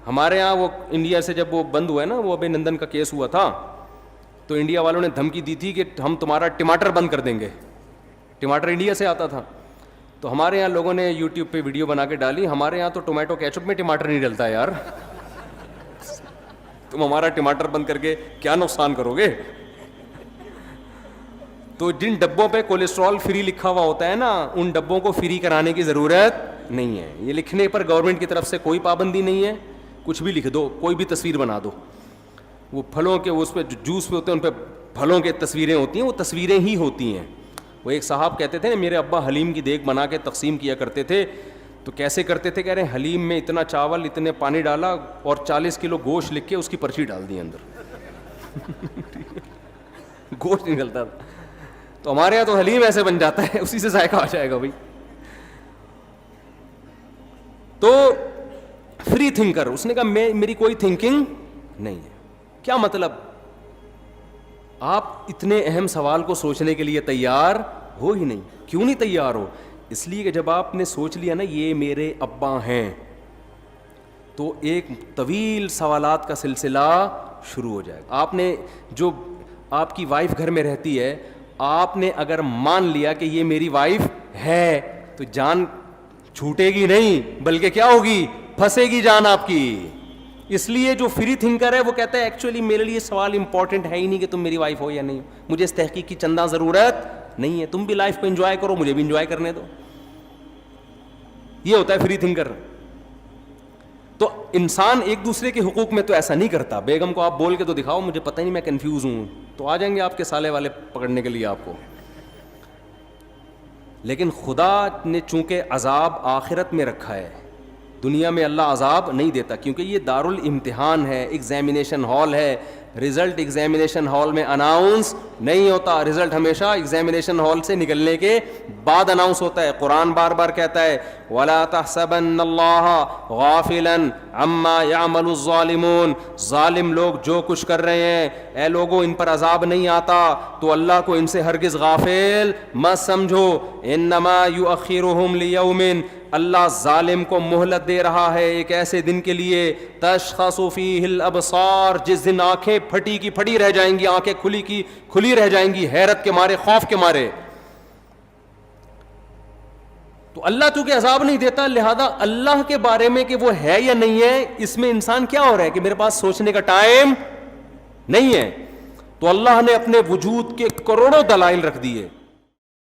Speaker 1: ہمارے ہاں وہ انڈیا سے جب وہ بند ہوا ہے نا, وہ ابے نندن کا کیس ہوا تھا, تو انڈیا والوں نے دھمکی دی تھی کہ ہم تمہارا ٹماٹر بند کر دیں گے. ٹماٹر انڈیا سے آتا تھا, تو ہمارے یہاں لوگوں نے یوٹیوب پہ ویڈیو بنا کے ڈالی. ہمارے یہاں تو ٹومیٹو کیچپ میں ٹماٹر نہیں ڈلتا یار, تم ہمارا ٹماٹر بند کر کے کیا نقصان کرو گے. تو جن ڈبوں پہ کولیسٹرول فری لکھا ہوا ہوتا ہے نا, ان ڈبوں کو فری کرانے کی ضرورت نہیں ہے. یہ لکھنے پر گورنمنٹ کی طرف سے کوئی پابندی نہیں ہے, کچھ بھی لکھ دو, کوئی بھی تصویر بنا دو. وہ پھلوں کے اس پہ جوس پہ ہوتے ہیں ان پہ پھلوں کے تصویریں ہوتی ہیں وہ تصویریں ہی ہوتی ہیں. وہ ایک صاحب کہتے تھے میرے ابا حلیم کی دیگ بنا کے تقسیم کیا کرتے تھے. تو کیسے کرتے تھے؟ کہہ رہے ہیں حلیم میں اتنا چاول اتنے پانی ڈالا اور 40 کلو گوشت لکھ کے اس کی پرچی ڈال دی اندر. گوشت نکلتا تھا. تو ہمارے یہاں تو حلیم ایسے بن جاتا ہے, اسی سے ذائقہ آ جائے گا بھائی. تو فری تھنکر, اس نے کہا میری کوئی تھنکنگ نہیں ہے. کیا مطلب؟ آپ اتنے اہم سوال کو سوچنے کے لیے تیار ہو ہی نہیں. کیوں نہیں تیار ہو؟ اس لیے کہ جب آپ نے سوچ لیا نا یہ میرے ابا ہیں, تو ایک طویل سوالات کا سلسلہ شروع ہو جائے گا. آپ نے جو آپ کی وائف گھر میں رہتی ہے, آپ نے اگر مان لیا کہ یہ میری وائف ہے تو جان چھوٹے گی نہیں, بلکہ کیا ہوگی؟ پھنسے گی جان آپ کی. اس لیے جو فری تھنکر ہے وہ کہتا ہے ایکچولی میرے لیے سوال امپورٹنٹ ہے ہی نہیں کہ تم میری وائف ہو یا نہیں, مجھے اس تحقیق کی چندہ ضرورت نہیں ہے, تم بھی لائف کو انجوائے کرو, مجھے بھی انجوائے کرنے دو. یہ ہوتا ہے فری تھنکر. تو انسان ایک دوسرے کے حقوق میں تو ایسا نہیں کرتا. بیگم کو آپ بول کے تو دکھاؤ مجھے پتہ ہی نہیں میں کنفیوز ہوں, تو آ جائیں گے آپ کے سالے والے پکڑنے کے لیے آپ کو. لیکن خدا نے چونکہ عذاب آخرت میں رکھا ہے, دنیا میں اللہ عذاب نہیں دیتا, کیونکہ یہ دارالامتحان ہے, ایگزامینیشن ہال ہے. رزلٹ ایگزامینیشن ہال میں اناؤنس نہیں ہوتا, رزلٹ ہمیشہ ایگزامینیشن ہال سے نکلنے کے بعد اناؤنس ہوتا ہے. قرآن بار بار کہتا ہے وَلَا تَحْسَبَنَّ اللَّهَ غَافِلًا عَمَّا يَعْمَلُ الظَّالِمُونَ, ظالم لوگ جو کچھ کر رہے ہیں اے لوگوں ان پر عذاب نہیں آتا, تو اللہ کو ان سے ہرگز غافل مت سمجھو. انما یؤخرہم لیوم, اللہ ظالم کو مہلت دے رہا ہے ایک ایسے دن کے لیے, تشخص فیہ الابصار, جس دن آنکھیں پھٹی کی پھٹی رہ جائیں گی, آنکھیں کھلی کی کھلی رہ جائیں گی, حیرت کے مارے, خوف کے مارے. تو اللہ چونکہ عذاب نہیں دیتا, لہذا اللہ کے بارے میں کہ وہ ہے یا نہیں ہے, اس میں انسان کیا ہو رہا ہے کہ میرے پاس سوچنے کا ٹائم نہیں ہے. تو اللہ نے اپنے وجود کے کروڑوں دلائل رکھ دیے.